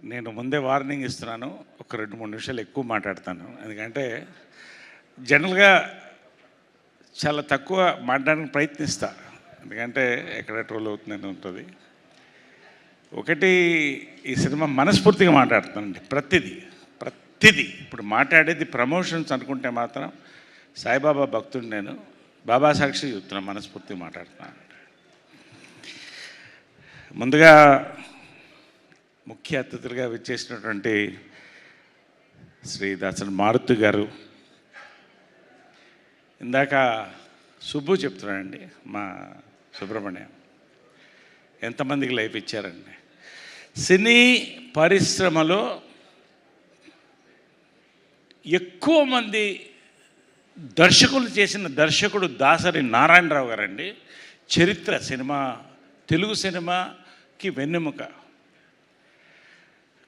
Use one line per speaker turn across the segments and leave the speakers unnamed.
నేను ముందే వార్నింగ్ ఇస్తున్నాను, ఒక 2-3 నిమిషాలు ఎక్కువ మాట్లాడతాను. ఎందుకంటే జనరల్గా చాలా తక్కువ మాట్లాడడానికి ప్రయత్నిస్తా, ఎందుకంటే ఎక్కడ ట్రోల్ అవుతుందని ఉంటుంది. ఒకటి, ఈ సినిమా మనస్ఫూర్తిగా మాట్లాడుతానండి. ప్రతిదీ ఇప్పుడు మాట్లాడేది ప్రమోషన్స్ అనుకుంటే మాత్రం సాయిబాబా భక్తుడు నేను, బాబా సాక్షి చెప్తున్నా, మనస్ఫూర్తిగా మాట్లాడుతున్నాను. ముందుగా ముఖ్య అతిథులుగా విచ్చేసినటువంటి శ్రీ దాసరి మారుతి గారు, ఇందాక సుబ్బు చెప్తున్నానండి, మా సుబ్రహ్మణ్యం ఎంతమందికి లైఫ్ ఇచ్చారండి. సినీ పరిశ్రమలో ఎక్కువ మంది దర్శకులు చేసిన దర్శకుడు దాసరి నారాయణరావు గారండి. చరిత్ర సినిమా, తెలుగు సినిమాకి వెన్నెముక.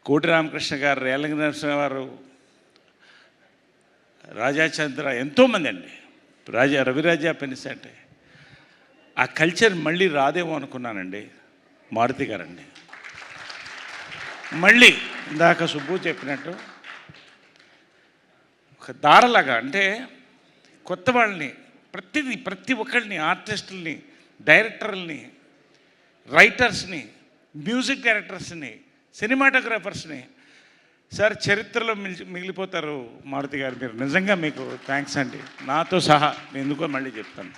కోటి రామకృష్ణ గారు, రేలంగి నరసింహ గారు, రాజాచంద్ర, ఎంతోమంది అండి, రవిరాజా పెనిసంటే. ఆ కల్చర్ మళ్ళీ రాదేమో అనుకున్నానండి. మారుతి గారండి మళ్ళీ ఇందాక సుబ్బు చెప్పినట్టు ఒక దారలాగా, అంటే కొత్త వాళ్ళని, ప్రతి ఒక్కరిని, ఆర్టిస్టుల్ని, డైరెక్టర్లని, రైటర్స్ని, మ్యూజిక్ డైరెక్టర్స్ని, సినిమాటోగ్రాఫర్స్ని, సార్ చరిత్రలో మిగిలిపోతారు మారుతి గారు. మీరు నిజంగా మీకు థ్యాంక్స్ అండి, నాతో సహా. నేను ఎందుకో మళ్ళీ చెప్తాను.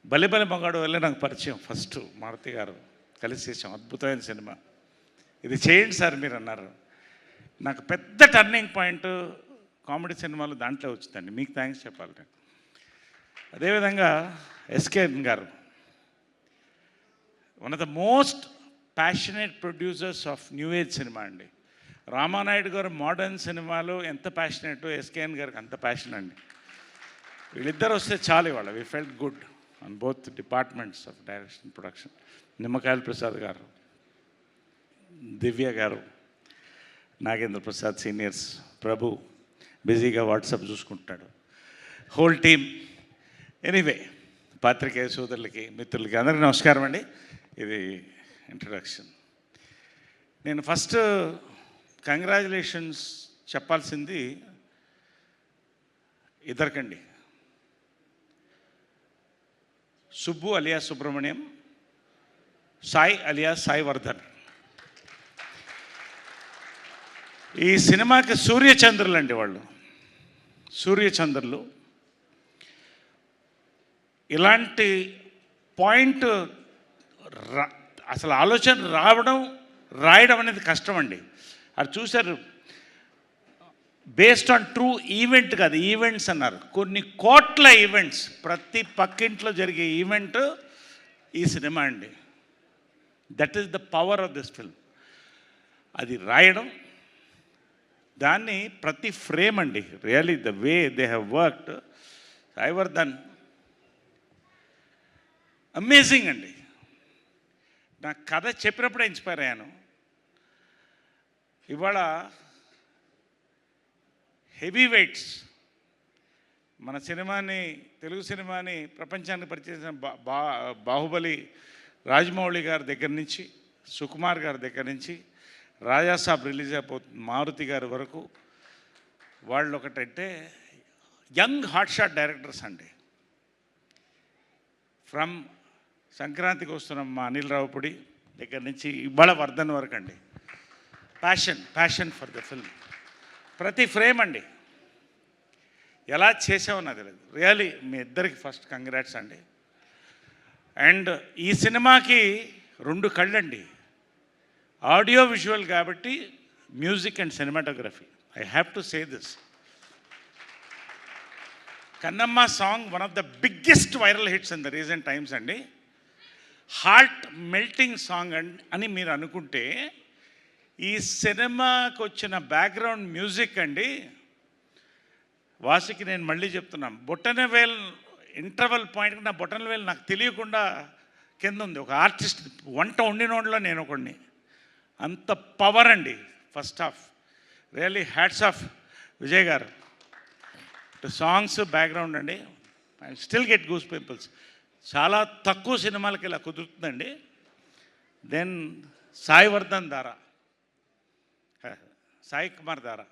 భలే మగాడు వల్ల నాకు పరిచయం. ఫస్ట్ మారుతి గారు కలిసి చేసాం, అద్భుతమైన సినిమా. ఇది చేయండి సార్ మీరు అన్నారు. నాకు పెద్ద టర్నింగ్ పాయింట్ కామెడీ సినిమాలు దాంట్లో వచ్చిందండి. మీకు థ్యాంక్స్ చెప్పాలి నేను. అదేవిధంగా ఎస్కేఎన్ గారు, one of the most passionate producers of new age cinema అండి. రామానాయుడు గారు మోడర్న్ సినిమాలో ఎంత ప్యాషనేట్, ఎస్కేఎన్ గారికి అంత ప్యాషన్ అండి. వీళ్ళిద్దరు వస్తే చాలు ఇవాళ. We felt good on both departments of direction, production. Nimmakayala Prasad గారు, దివ్య గారు, నాగేంద్ర ప్రసాద్ సీనియర్స్, ప్రభు బిజీగా వాట్సాప్ చూసుకుంటాడు, హోల్ టీమ్. ఎనీవే, పాత్రికేయ సోదరులకి, మిత్రులకి అందరికీ నమస్కారం అండి. ఇది ఇంట్రడక్షన్. నేను ఫస్ట్ కంగ్రాచులేషన్స్ చెప్పాల్సింది ఇద్దరికండి. సుబ్బు అలియా సుబ్రహ్మణ్యం, సాయి అలియా సాయి వర్ధన్. ఈ సినిమాకి సూర్యచంద్రులు అండి వాళ్ళు, సూర్యచంద్రులు. ఇలాంటి పాయింట్ అసలు ఆలోచన రాయడం అనేది కష్టం అండి. అది చూశారు, బేస్డ్ ఆన్ ట్రూ ఈవెంట్ కాదు, ఈవెంట్స్ అన్నారు. కొన్ని కోట్ల ఈవెంట్స్, ప్రతి పక్కింట్లో జరిగే ఈవెంట్ ఈ సినిమా అండి. That is the power of this film. అది రాయడం, దాన్ని ప్రతి ఫ్రేమ్ అండి, really the way they have worked. Sai Vardhan amazing అండి. నా కథ చెప్పినప్పుడే ఇన్స్పైర్ అయ్యాను. ఇవాళ హెవీ వెయిట్స్ మన సినిమాని, తెలుగు సినిమాని ప్రపంచానికి పరిచయం బాహుబలి రాజమౌళి గారి దగ్గర నుంచి, సుకుమార్ గారి దగ్గర నుంచి, రాజాసాబ్ రిలీజ్ అయిపోతుంది మారుతి గారి వరకు, వాళ్ళు ఒకటంటే యంగ్ హాట్షాట్ డైరెక్టర్స్ అండి. ఫ్రమ్ సంక్రాంతికి వస్తున్న మా అనిల్ రావుపూడి దగ్గర నుంచి ఇవాళ వర్ధన్ వరకు అండి. Passion for the film. ప్రతి ఫ్రేమ్ అండి ఎలా చేసామో తెలియదు. రియలీ మీ ఇద్దరికి ఫస్ట్ కంగ్రాట్స్ అండి. అండ్ ఈ సినిమాకి 2 కళ్ళండి, ఆడియో విజువల్ కాబట్టి, music and cinematography. I have to say this. Kannamma song one of the biggest viral hits in the recent times అండి. హార్ట్ మెల్టింగ్ సాంగ్ అని మీరు అనుకుంటే, ఈ సినిమాకి వచ్చిన బ్యాక్గ్రౌండ్ మ్యూజిక్ అండి, వాసికి నేను మళ్ళీ చెప్తున్నాను, బొటనవేల్ ఇంటర్వల్ పాయింట్కి నా బొటనవేల్ నాకు తెలియకుండా కింద ఉంది. ఒక ఆర్టిస్ట్ వంట వండినోడ్లో నేను ఒకడిని. అంత పవర్ అండి first half. Really hats off Vijay గారు. సాంగ్స్ బ్యాక్గ్రౌండ్ అండి, I still get goose pimples. చాలా తక్కువ సినిమాలకి ఇలా కుదురుతుందండి. దెన్ సాయి వర్ధన్ దారా, సాయి కుమార్ దారా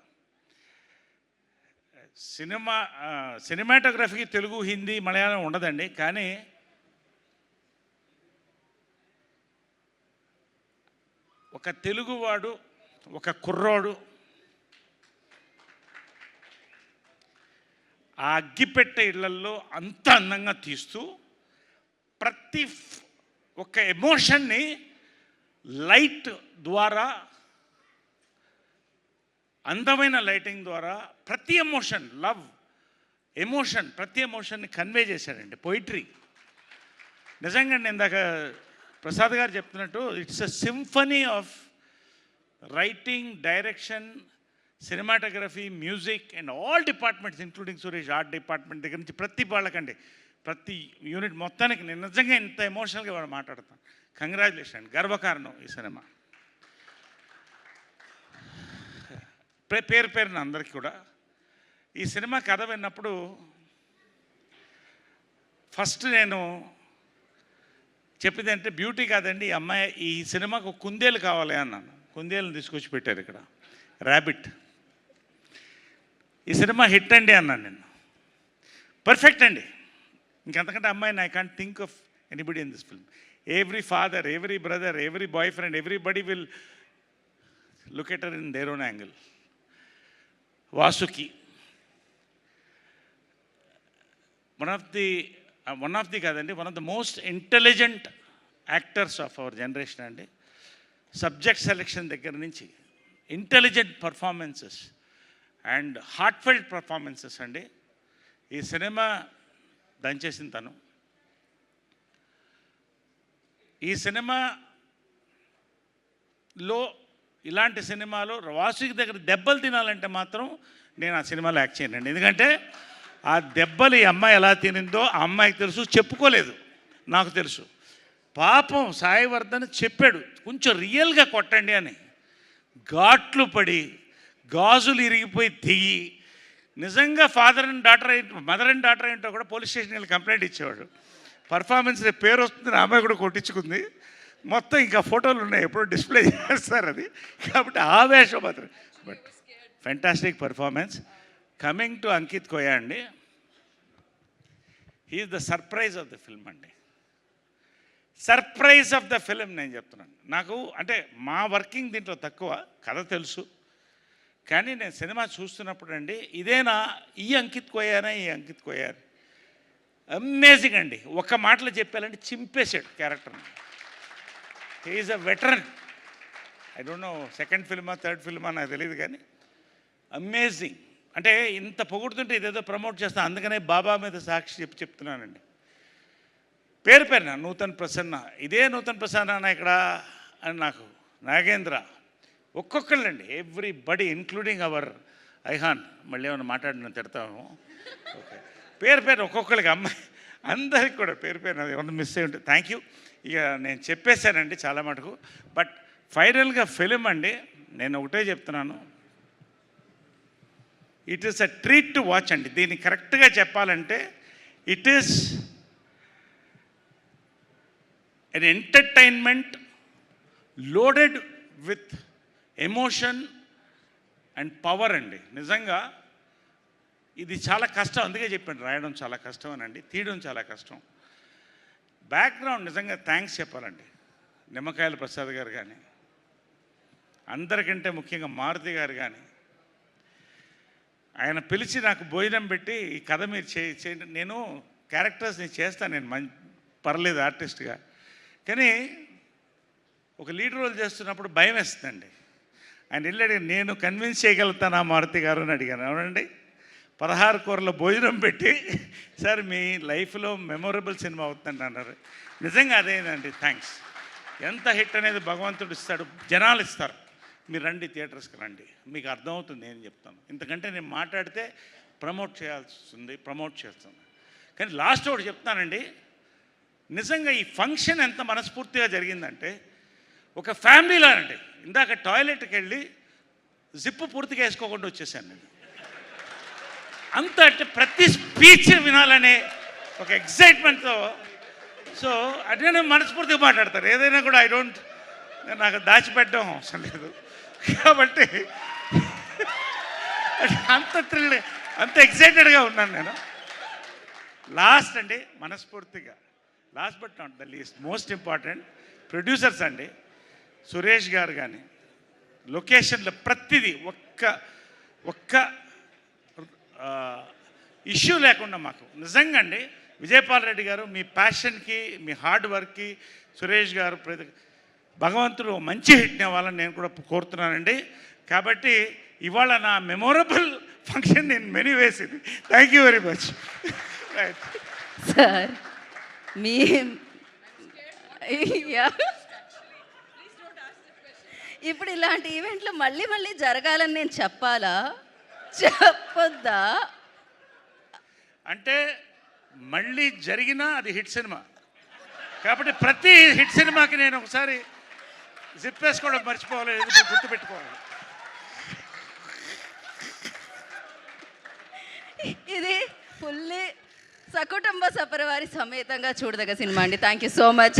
సినిమాటోగ్రఫీకి తెలుగు, హిందీ, మలయాళం ఉండదండి. కానీ ఒక తెలుగువాడు, ఒక కుర్రోడు ఆ అగ్గిపెట్టె ఇళ్లల్లో అంత అందంగా తీస్తూ ప్రతి ఒక ఎమోషన్ని లైట్ ద్వారా, అందమైన లైటింగ్ ద్వారా ప్రతి ఎమోషన్, లవ్ ఎమోషన్, ప్రతి ఎమోషన్ని కన్వే చేశాడండి. పోయిటరీ నిజంగా. నేను ఇందాక ప్రసాద్ గారు చెప్తున్నట్టు it's a symphony of writing, direction, cinematography, music and all departments including Suresh, art department దగ్గర నుంచి ప్రతి వాళ్ళకండి, ప్రతి యూనిట్ మొత్తానికి నేను నిజంగా ఇంత ఎమోషనల్గా వాడు మాట్లాడతాను. కంగ్రాచులేషన్, గర్వకారణం ఈ సినిమా. పేరు పేరున అందరికీ కూడా. ఈ సినిమా కథ విన్నప్పుడు ఫస్ట్ నేను చెప్పింది అంటే బ్యూటీ కాదండి, ఈ అమ్మాయి ఈ సినిమాకు కుందేలు కావాలి అన్నాను. కుందేలను తీసుకొచ్చి పెట్టారు ఇక్కడ, ర్యాబిట్. ఈ సినిమా హిట్ అండి అన్నాను నేను. పర్ఫెక్ట్ అండి. ఇంకంతకంటే అమ్మాయిని I can't think of anybody in this film. Every father, every brother, every boyfriend, everybody will look at her in their own angle. Vasuki one of the కాదండి, one of the most intelligent actors of our generation అండి. Subject selection దగ్గర నుంచి intelligent performances and heartfelt performances అండి. ఈ cinema దంచేసిన తను. ఈ సినిమాలో ఇలాంటి సినిమాలో వాసుకి దగ్గర దెబ్బలు తినాలంటే మాత్రం నేను ఆ సినిమాలో యాక్ట్ చేయనండి. ఎందుకంటే ఆ దెబ్బలు ఈ అమ్మాయి ఎలా తినిందో ఆ అమ్మాయికి తెలుసు, చెప్పుకోలేదు, నాకు తెలుసు. పాపం సాయివర్ధన్ చెప్పాడు కొంచెం రియల్గా కొట్టండి అని. ఘాట్లు పడి గాజులు ఇరిగిపోయి తెగి నిజంగా మదర్ అండ్ డాటర్ ఏంటో కూడా పోలీస్ స్టేషన్ వెళ్ళి కంప్లైంట్ ఇచ్చేవాడు. పర్ఫార్మెన్స్ పేరు వస్తుందని అమ్మాయి కూడా కొట్టించుకుంది. మొత్తం ఇంకా ఫోటోలు ఉన్నాయి, ఎప్పుడో డిస్ప్లే చేస్తారు అది. కాబట్టి ఆవేశం మాత్రం. But fantastic performance. Coming to Ankith Koyya అండి, he's the surprise of the film అండి. సర్ప్రైజ్ ఆఫ్ ద ఫిలిం నేను చెప్తున్నాను. నాకు అంటే మా వర్కింగ్ దీంట్లో తక్కువ, కథ తెలుసు. కానీ నేను సినిమా చూస్తున్నప్పుడు అండి, ఇదేనా ఈ అంకిత్ కోయానా, ఈ అంకిత్ కోయా, అమేజింగ్ అండి. ఒక మాటలో చెప్పాలంటే చింపేశాడు క్యారెక్టర్ని. He's a veteran. I don't know second ఫిల్మా థర్డ్ ఫిల్మా నాకు తెలియదు, కానీ అమేజింగ్. అంటే ఇంత పొగుడుతుంటే ఇదేదో ప్రమోట్ చేస్తాను, అందుకనే బాబా మీద సాక్షి చెప్తున్నానండి. పేరు పేరున నూతన్ ప్రసన్న, ఇదే నూతన్ ప్రసన్న ఇక్కడ అని నాకు నాగేంద్ర, ఒక్కొక్కళ్ళండి, ఎవ్రీబడి ఇంక్లూడింగ్ అవర్ ఐహాన్. మళ్ళీ ఏమైనా మాట్లాడిన తిడతాము. ఓకే, పేరు పేరు ఒక్కొక్కరికి, అమ్మాయి అందరికి కూడా పేరు పేరు ఏమన్నా మిస్ అయ్యి ఉంటే థ్యాంక్ యూ. ఇక నేను చెప్పేశానండి చాలా మటుకు. బట్ ఫైనల్గా ఫిలిం అండి, నేను ఒకటే చెప్తున్నాను, it is a treat to watch అండి. దీన్ని కరెక్ట్గా చెప్పాలంటే it is an entertainment loaded with emotion and power అండి. నిజంగా ఇది చాలా కష్టం, అందుకే చెప్పాను రాయడం చాలా కష్టం అనండి, తీయడం చాలా కష్టం. బ్యాక్గ్రౌండ్ నిజంగా థ్యాంక్స్ చెప్పాలండి. నిమ్మకాయల ప్రసాద్ గారు కానీ, అందరికంటే ముఖ్యంగా మారుతి గారు కానీ, ఆయన పిలిచి నాకు భోజనం పెట్టి ఈ కథ మీరు చేయండి, నేను క్యారెక్టర్స్ని చేస్తాను, నేను పర్లేదు ఆర్టిస్ట్గా. కానీ ఒక లీడ్ రోల్ చేస్తున్నప్పుడు భయం వేస్తుందండి. ఆయన వెళ్ళాడు, నేను కన్విన్స్ చేయగలుగుతానా మారుతి గారు అని అడిగాను. అవునండి, 16 కూరల భోజనం పెట్టి సార్ మీ లైఫ్లో మెమొరబుల్ సినిమా అవుతుందండి అన్నారు. నిజంగా అదేనండి, థ్యాంక్స్. ఎంత హిట్ అనేది భగవంతుడు ఇస్తాడు, జనాలు ఇస్తారు. మీరు రండి, థియేటర్స్కి రండి, మీకు అర్థమవుతుంది నేను చెప్తాను. ఇంతకంటే నేను మాట్లాడితే ప్రమోట్ చేస్తుంది. కానీ లాస్ట్ ఒకటి చెప్తానండి, నిజంగా ఈ ఫంక్షన్ ఎంత మనస్ఫూర్తిగా జరిగిందంటే ఒక ఫ్యామిలీలో అండి. ఇందాక టాయిలెట్కి వెళ్ళి జిప్పు పూర్తిగా వేసుకోకుండా వచ్చేసాను నేను. అంత అంటే ప్రతి స్పీచ్ వినాలనే ఒక ఎక్సైట్మెంట్తో సో అంటే నేను మనస్ఫూర్తిగా మాట్లాడతాను, ఏదైనా కూడా నాకు దాచిపెట్టడం అవసరం లేదు. కాబట్టి అంత థ్రిల్, అంత ఎక్సైటెడ్గా ఉన్నాను నేను. లాస్ట్ అండి, మనస్ఫూర్తిగా last but not the least, most important producers అండి. సురేష్ గారు కానీ లొకేషన్లో ప్రతిదీ ఒక్క ఇష్యూ లేకుండా మాకు నిజంగా అండి. విజయపాల్ రెడ్డి గారు మీ ప్యాషన్కి, మీ హార్డ్ వర్క్కి సురేష్ గారు భగవంతుడు మంచి హిట్ని ఇవ్వాలని నేను కూడా కోరుతున్నానండి. కాబట్టి ఇవాళ నా మెమొరబుల్ ఫంక్షన్ నేను మెనీ వేసింది. Thank you very much. Right
sir, మీ ఇప్పుడు ఇలాంటి ఈవెంట్లు మళ్ళీ మళ్ళీ జరగాలని నేను చెప్పాలా, చెప్పొద్దా?
అంటే మళ్ళీ జరిగినా అది హిట్ సినిమా కాబట్టి ప్రతి హిట్ సినిమాకి నేను ఒకసారి జిప్ వేసుకోవడం మర్చిపోవాలి, గుర్తుపెట్టుకోవాలి.
ఇది ఫుల్లీ సకుటుంబ సపరివారి సమేతంగా చూడదగ్గ సినిమా అండి. Thank you so much.